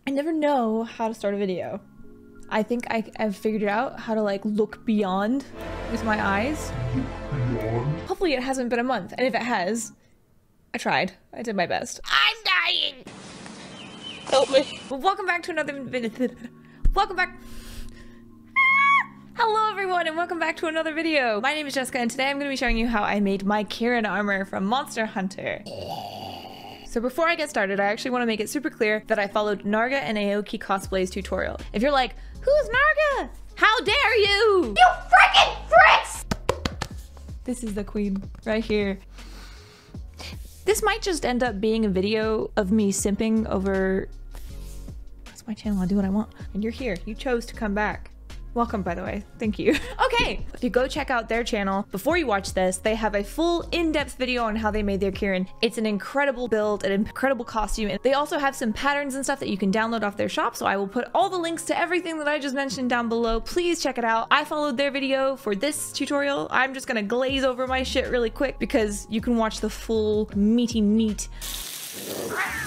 I never know how to start a video. I think I've figured it out how to like look beyond with my eyes. Hopefully it hasn't been a month, and if it has, I tried. I did my best. I'm dying! Help me. Well, welcome back to another video. Welcome back. Hello everyone and welcome back to another video. My name is Jessica and today I'm going to be showing you how I made my Kirin armor from Monster Hunter. So before I get started, I actually want to make it super clear that I followed NARGA and AOKI Cosplay's tutorial. If you're like, who's NARGA? How dare you? You freaking pricks! This is the queen right here. This might just end up being a video of me simping over... That's my channel, I'll do what I want. And you're here, you chose to come back. Welcome, by the way. Thank you. Okay, if you go check out their channel, before you watch this, they have a full in-depth video on how they made their Kirin. It's an incredible build, an incredible costume. And they also have some patterns and stuff that you can download off their shop, so I will put all the links to everything that I just mentioned down below. Please check it out. I followed their video for this tutorial. I'm just gonna glaze over my shit really quick because you can watch the full meaty meat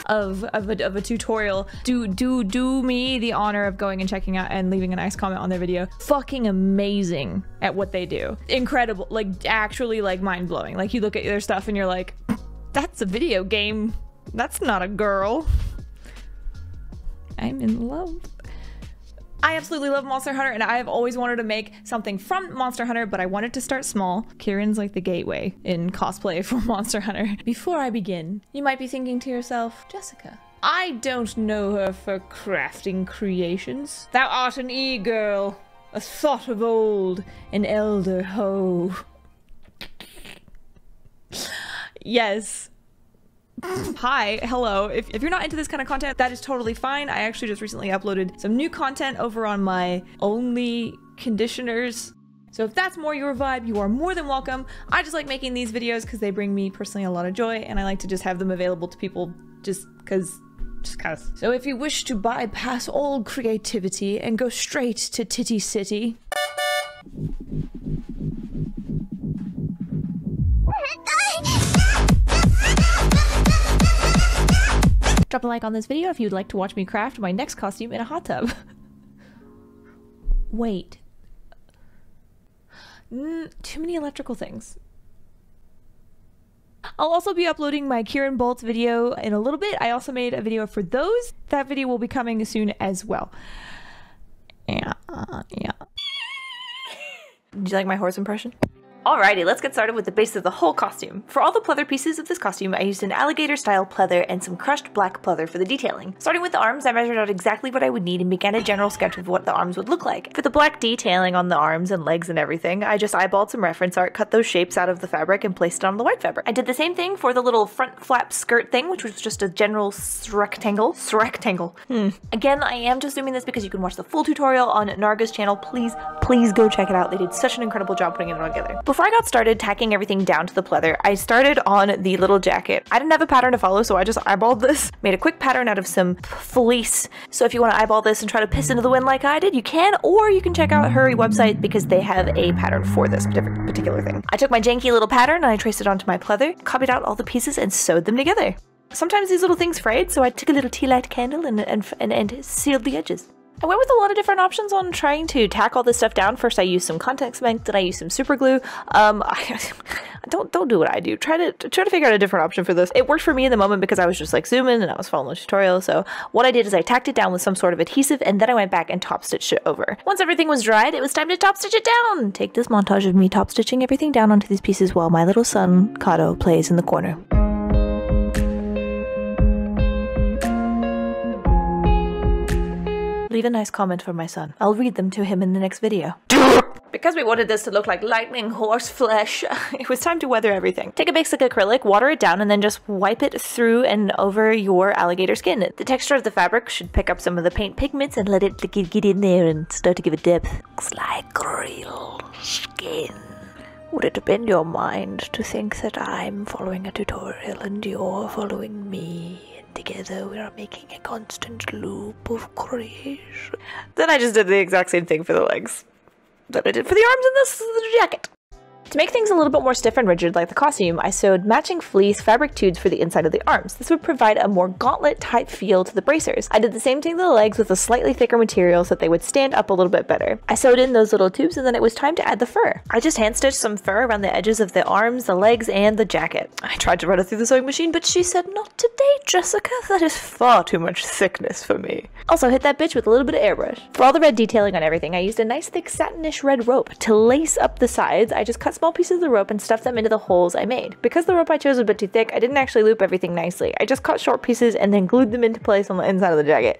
of a tutorial. Do me the honor of going and checking out and leaving a nice comment on their video. Fucking amazing at what they do. Incredible, like actually like mind-blowing. Like you look at their stuff and you're like, that's a video game. That's not a girl. I'm in love. I absolutely love Monster Hunter and I have always wanted to make something from Monster Hunter, but I wanted to start small. Kirin's like the gateway in cosplay for Monster Hunter. Before I begin, you might be thinking to yourself, Jessica, I don't know her for crafting creations. Thou art an e-girl, a thought of old, an elder hoe. Yes. Hi, hello. If you're not into this kind of content, that is totally fine. I actually just recently uploaded some new content over on my Only Conditioners. So if that's more your vibe, you are more than welcome. I just like making these videos because they bring me personally a lot of joy and I like to just have them available to people just cause. So if you wish to bypass all creativity and go straight to Titty City. Drop a like on this video if you'd like to watch me craft my next costume in a hot tub. Wait. Too many electrical things. I'll also be uploading my Kirin bolts video in a little bit. I also made a video for those. That video will be coming soon as well. Yeah. Did you like my horse impression? Alrighty, let's get started with the base of the whole costume. For all the pleather pieces of this costume, I used an alligator-style pleather and some crushed black pleather for the detailing. Starting with the arms, I measured out exactly what I would need and began a general sketch of what the arms would look like. For the black detailing on the arms and legs and everything, I just eyeballed some reference art, cut those shapes out of the fabric, and placed it on the white fabric. I did the same thing for the little front flap skirt thing, which was just a general rectangle. Again, I am just doing this because you can watch the full tutorial on NARGA's channel. Please go check it out. They did such an incredible job putting it all together. Before I got started tacking everything down to the pleather, I started on the little jacket. I didn't have a pattern to follow, so I just eyeballed this. Made a quick pattern out of some fleece. So if you want to eyeball this and try to piss into the wind like I did, you can, or you can check out her website because they have a pattern for this particular thing. I took my janky little pattern and I traced it onto my pleather, copied out all the pieces and sewed them together. Sometimes these little things frayed, so I took a little tea light candle and sealed the edges. I went with a lot of different options on trying to tack all this stuff down. First I used some contact cement, then I used some super glue. Don't do what I do. Try to figure out a different option for this. It worked for me in the moment because I was just like zooming and I was following the tutorial. So what I did is I tacked it down with some sort of adhesive and then I went back and top stitched it over. Once everything was dried, it was time to top stitch it down. Take this montage of me top stitching everything down onto these pieces while my little son, Kato, plays in the corner. Leave a nice comment for my son. I'll read them to him in the next video. Because we wanted this to look like lightning horse flesh, it was time to weather everything. Take a basic acrylic, water it down, and then just wipe it through and over your alligator skin. The texture of the fabric should pick up some of the paint pigments and let it get in there and start to give it depth. Looks like real skin. Would it bend your mind to think that I'm following a tutorial and you're following me? Together we are making a constant loop of creation. Then I just did the exact same thing for the legs that I did for the arms and this jacket. To make things a little bit more stiff and rigid like the costume, I sewed matching fleece fabric tubes for the inside of the arms. This would provide a more gauntlet type feel to the bracers. I did the same thing to the legs with a slightly thicker material so that they would stand up a little bit better. I sewed in those little tubes and then it was time to add the fur. I just hand stitched some fur around the edges of the arms, the legs, and the jacket. I tried to run it through the sewing machine, but she said, "Not today, Jessica. That is far too much thickness for me." Also hit that bitch with a little bit of airbrush. For all the red detailing on everything, I used a nice thick satinish red rope. To lace up the sides, I just cut small pieces of the rope and stuffed them into the holes I made. Because the rope I chose was a bit too thick, I didn't actually loop everything nicely. I just cut short pieces and then glued them into place on the inside of the jacket.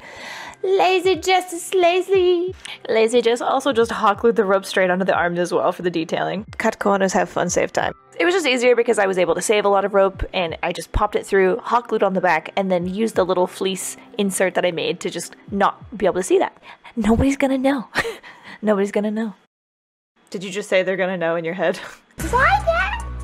Lazy Jess is lazy. Lazy Jess also just hot glued the rope straight onto the arms as well for the detailing. Cut corners, have fun, save time. It was just easier because I was able to save a lot of rope and I just popped it through, hot glued on the back, and then used the little fleece insert that I made to just not be able to see that. Nobody's gonna know. Nobody's gonna know. Did you just say they're gonna know in your head?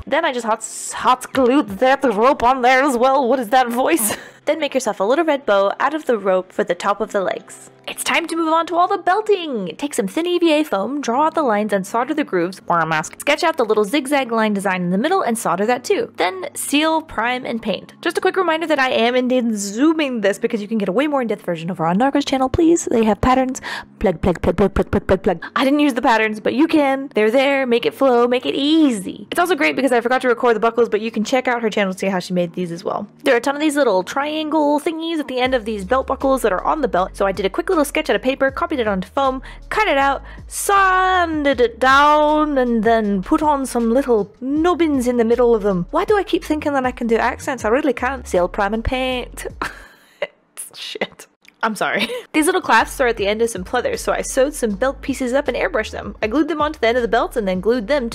Then I just hot glued that rope on there as well. What is that voice? Then make yourself a little red bow out of the rope for the top of the legs. It's time to move on to all the belting! Take some thin EVA foam, draw out the lines and solder the grooves, or a mask. Sketch out the little zigzag line design in the middle and solder that too. Then seal, prime, and paint. Just a quick reminder that I am indeed zooming this because you can get a way more in-depth version over on NARGA's channel, please. They have patterns. Plug, plug, plug, plug, plug, plug, plug, plug. I didn't use the patterns, but you can. They're there. Make it flow. Make it easy. It's also great because I forgot to record the buckles, but you can check out her channel to see how she made these as well. There are a ton of these little triangle thingies at the end of these belt buckles that are on the belt, so I did a quick little sketch out of paper, copied it onto foam, cut it out, sanded it down, and then put on some little nubbins in the middle of them. Why do I keep thinking that I can do accents? I really can't. Seal, prime, and paint. Shit. I'm sorry. These little clasps are at the end of some pleathers, so I sewed some belt pieces up and airbrushed them. I glued them onto the end of the belts and then glued them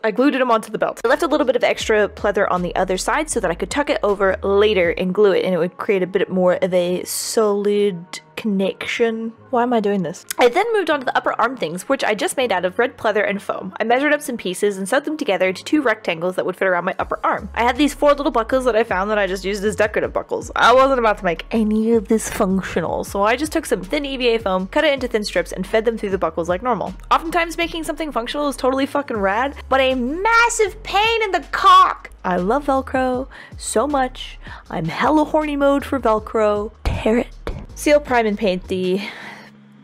I glued them onto the belt. I left a little bit of extra pleather on the other side so that I could tuck it over later and glue it, and it would create a bit more of a solid connection. Why am I doing this? I then moved on to the upper arm things, which I just made out of red pleather and foam. I measured up some pieces and sewed them together into 2 rectangles that would fit around my upper arm. I had these 4 little buckles that I found that I just used as decorative buckles. I wasn't about to make any of this functional, so I just took some thin EVA foam, cut it into thin strips, and fed them through the buckles like normal. Oftentimes making something functional is totally fucking rad, but a massive pain in the cock! I love Velcro so much. I'm hella horny mode for Velcro. Tear it. Seal, prime, and paint the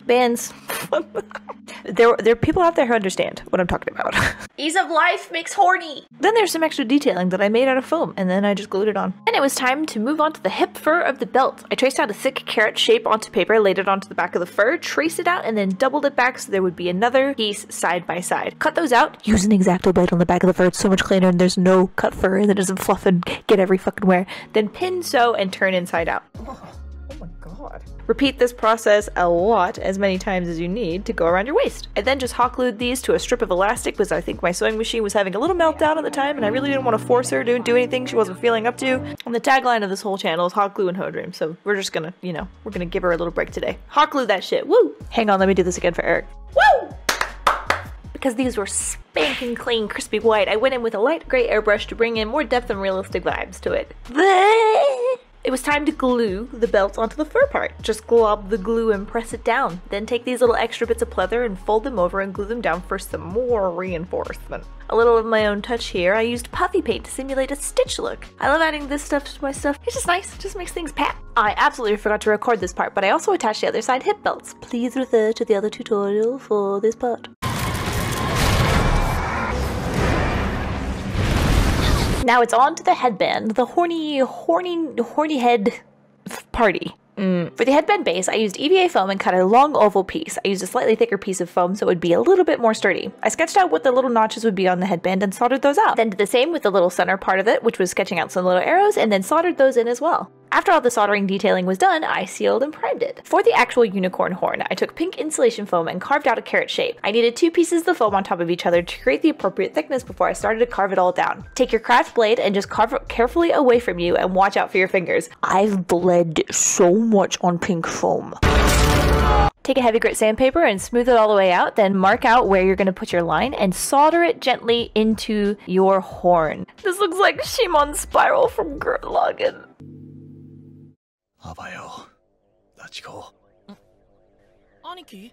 bands. There are people out there who understand what I'm talking about. Ease of life makes horny! Then there's some extra detailing that I made out of foam, and then I just glued it on. And it was time to move on to the hip fur of the belt. I traced out a thick carrot shape onto paper, laid it onto the back of the fur, traced it out, and then doubled it back so there would be another piece side by side. Cut those out. Use an X-Acto blade on the back of the fur. It's so much cleaner and there's no cut fur and it doesn't fluff and get every fucking wear. Then pin, sew, and turn inside out. Oh my god. Repeat this process a lot, as many times as you need to go around your waist. I then just hot glued these to a strip of elastic because I think my sewing machine was having a little meltdown at the time and I really didn't want to force her to do anything she wasn't feeling up to. And the tagline of this whole channel is hot glue and hoe dream, so we're just gonna, you know, we're gonna give her a little break today. Hot glue that shit, woo! Hang on, let me do this again for Eric. Woo! Because these were spanking clean, crispy white, I went in with a light gray airbrush to bring in more depth and realistic vibes to it. It was time to glue the belt onto the fur part. Just glob the glue and press it down. Then take these little extra bits of pleather and fold them over and glue them down for some more reinforcement. A little of my own touch here. I used puffy paint to simulate a stitch look. I love adding this stuff to my stuff. It's just nice. It just makes things pop. I absolutely forgot to record this part, but I also attached the other side hip belts. Please refer to the other tutorial for this part. Now it's on to the headband, the horny head party. For the headband base, I used EVA foam and cut a long oval piece. I used a slightly thicker piece of foam so it would be a little bit more sturdy. I sketched out what the little notches would be on the headband and soldered those out. Then did the same with the little center part of it, which was sketching out some little arrows, and then soldered those in as well. After all the soldering detailing was done, I sealed and primed it. For the actual unicorn horn, I took pink insulation foam and carved out a carrot shape. I needed 2 pieces of the foam on top of each other to create the appropriate thickness before I started to carve it all down. Take your craft blade and just carve it carefully away from you and watch out for your fingers. I've bled so much on pink foam. Take a heavy grit sandpaper and smooth it all the way out, then mark out where you're going to put your line and solder it gently into your horn. This looks like Shimon's spiral from Gurren Lagann. Aniki?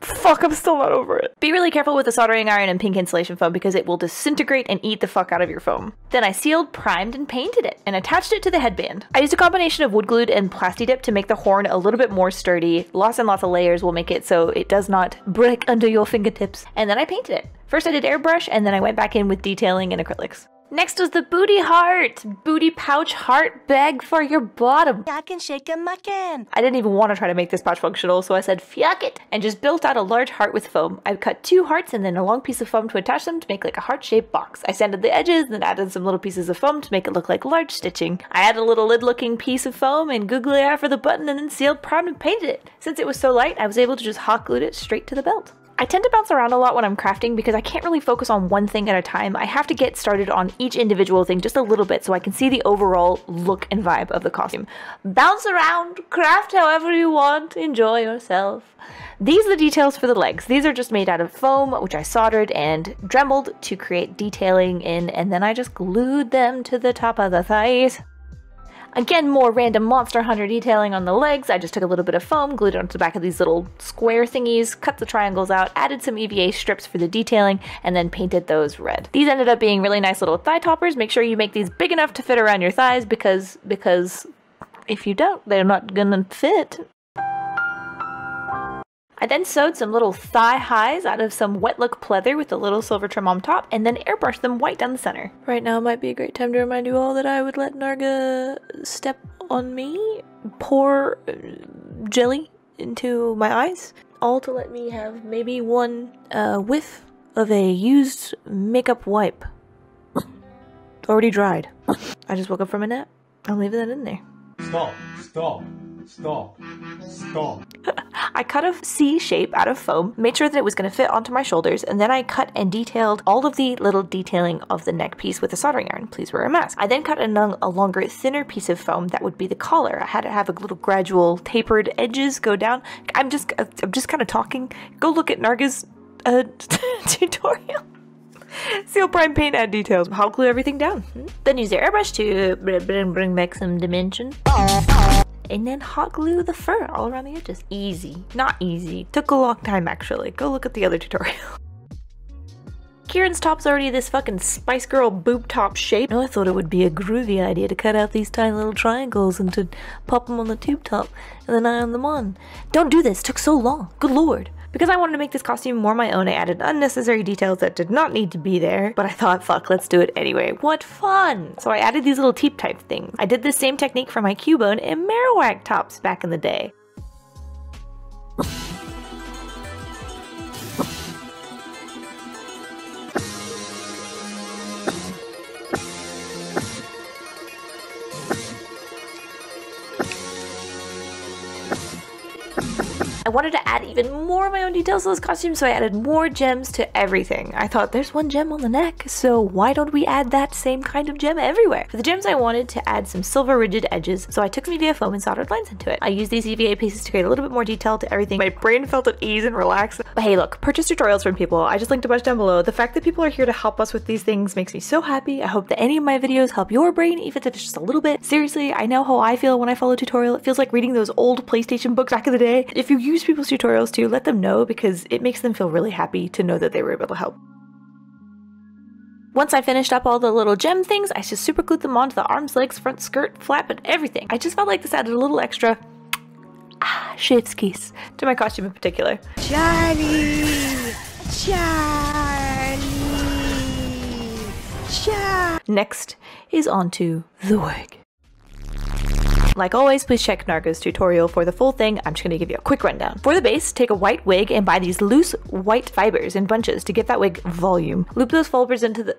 Fuck, I'm still not over it. Be really careful with the soldering iron and pink insulation foam because it will disintegrate and eat the fuck out of your foam. Then I sealed, primed, and painted it, and attached it to the headband. I used a combination of wood glued and plasti dip to make the horn a little bit more sturdy. Lots and lots of layers will make it so it does not break under your fingertips. And then I painted it. First I did airbrush, and then I went back in with detailing and acrylics. Next was the booty heart! Booty pouch heart bag for your bottom. I can shake a muckin. I didn't even want to try to make this pouch functional, so I said fuck it! And just built out a large heart with foam. I cut 2 hearts and then a long piece of foam to attach them to make like a heart-shaped box. I sanded the edges, then added some little pieces of foam to make it look like large stitching. I added a little lid-looking piece of foam and googly eye for the button and then sealed, primed, and painted it. Since it was so light, I was able to just hot glue it straight to the belt. I tend to bounce around a lot when I'm crafting because I can't really focus on one thing at a time. I have to get started on each individual thing just a little bit so I can see the overall look and vibe of the costume. Bounce around, craft however you want, enjoy yourself. These are the details for the legs. These are just made out of foam, which I soldered and dremeled to create detailing in, and then I just glued them to the top of the thighs. Again, more random Monster Hunter detailing on the legs. I just took a little bit of foam, glued it onto the back of these little square thingies, cut the triangles out, added some EVA strips for the detailing, and then painted those red. These ended up being really nice little thigh toppers. Make sure you make these big enough to fit around your thighs because if you don't, they're not gonna fit. I then sewed some little thigh highs out of some wet look pleather with a little silver trim on top and then airbrushed them white down the center. Right now might be a great time to remind you all that I would let NARGA step on me, pour jelly into my eyes, all to let me have maybe one whiff of a used makeup wipe. Already dried. I just woke up from a nap. I'm leaving that in there. Stop, stop, stop, stop. I cut a C shape out of foam, made sure that it was going to fit onto my shoulders, and then I cut and detailed all of the little detailing of the neck piece with a soldering iron. Please wear a mask. I then cut a longer, thinner piece of foam that would be the collar. I had to have a little gradual tapered edges go down. I'm just kind of talking. Go look at NARGA's tutorial. Seal, prime, paint, add details. Hot glue everything down. Then use the airbrush to bring back some dimension. And then hot glue the fur all around the edges. Easy. Not easy. Took a long time actually. Go look at the other tutorial. Kirin's top's already this fucking Spice Girl boob top shape. I thought it would be a groovy idea to cut out these tiny little triangles and to pop them on the tube top and then iron them on. Don't do this. It took so long. Good lord. Because I wanted to make this costume more my own, I added unnecessary details that did not need to be there, but I thought, fuck, let's do it anyway. What fun! So I added these little teep type things. I did the same technique for my Cubone and Marowak tops back in the day. I wanted to add even more of my own details to this costume, so I added more gems to everything. I thought there's one gem on the neck, so why don't we add that same kind of gem everywhere? For the gems, I wanted to add some silver rigid edges, so I took some EVA foam and soldered lines into it. I used these EVA pieces to create a little bit more detail to everything. My brain felt at ease and relaxed. But hey, look, purchase tutorials from people. I just linked a bunch down below. The fact that people are here to help us with these things makes me so happy. I hope that any of my videos help your brain, even if it's just a little bit. Seriously, I know how I feel when I follow a tutorial. It feels like reading those old PlayStation books back in the day. If you use people's tutorials too, let them know because it makes them feel really happy to know that they were able to help. Once I finished up all the little gem things, I just super glued them onto the arms, legs, front skirt, flap, and everything. I just felt like this added a little extra chef's kiss to my costume in particular. Charlie! Charlie! Charlie! Next is onto the wig. Like always, please check NARGA's tutorial for the full thing. I'm just gonna give you a quick rundown. For the base, take a white wig and buy these loose white fibers in bunches to give that wig volume. Loop those fibers into the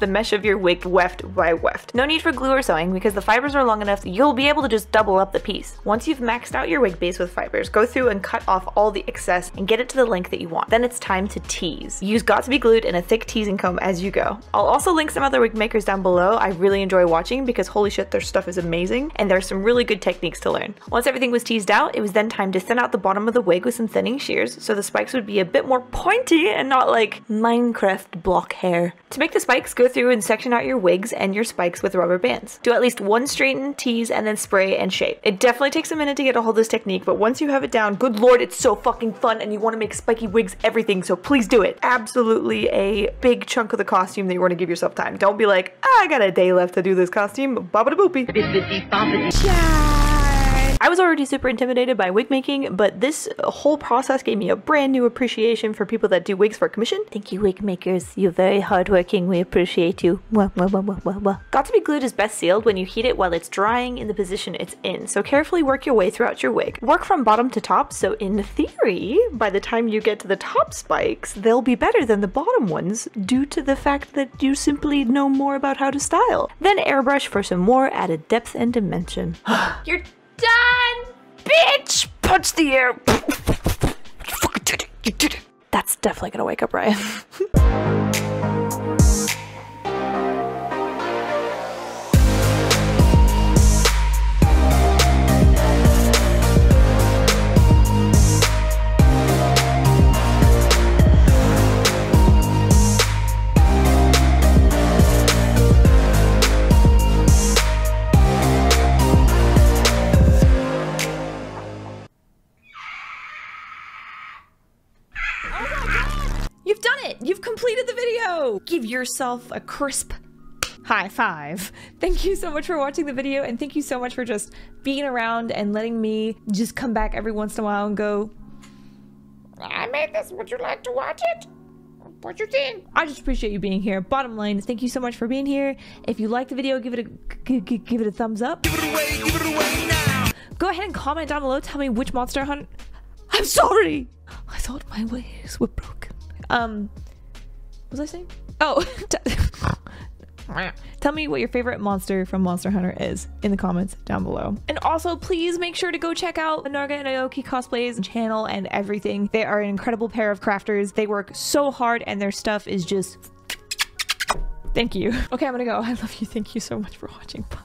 mesh of your wig weft by weft. No need for glue or sewing because the fibers are long enough that you'll be able to just double up the piece. Once you've maxed out your wig base with fibers, go through and cut off all the excess and get it to the length that you want. Then it's time to tease. Use got to be glued and a thick teasing comb as you go. I'll also link some other wig makers down below I really enjoy watching because holy shit, they're stuff is amazing, and there's some really good techniques to learn. Once everything was teased out, it was then time to thin out the bottom of the wig with some thinning shears so the spikes would be a bit more pointy and not like Minecraft block hair. To make the spikes, go through and section out your wigs and your spikes with rubber bands. Do at least one straighten, tease, and then spray and shape. It definitely takes a minute to get a hold of this technique, but once you have it down, good lord, it's so fucking fun and you want to make spiky wigs everything, so please do it. Absolutely a big chunk of the costume that you want to give yourself time. Don't be like, I got a day left to do this costume, bobbity boopy. I was already super intimidated by wig making, but this whole process gave me a brand new appreciation for people that do wigs for commission. Thank you, wig makers. You're very hardworking. We appreciate you. Got to be glued is best sealed when you heat it while it's drying in the position it's in, so carefully work your way throughout your wig. Work from bottom to top, so in theory, by the time you get to the top spikes, they'll be better than the bottom ones due to the fact that you simply know more about how to style. Then airbrush for some more added depth and dimension. You're done, bitch! Punch the air. You fucking did it. You did it. That's definitely gonna wake up Ryan. You've done it! You've completed the video! Give yourself a crisp high five. Thank you so much for watching the video, and thank you so much for just being around and letting me just come back every once in a while and go, I made this, would you like to watch it? What you think? I just appreciate you being here. Bottom line, thank you so much for being here. If you like the video, give it a thumbs up. Give it away now! Go ahead and comment down below, tell me which monster hunt. I'm sorry! I thought my ways were broken. What was I saying? Oh, tell me what your favorite monster from Monster Hunter is in the comments down below. And also, please make sure to go check out the NARGA and AOKI Cosplays channel and everything. They are an incredible pair of crafters. They work so hard and their stuff is just... Thank you. Okay, I'm gonna go. I love you. Thank you so much for watching. Bye.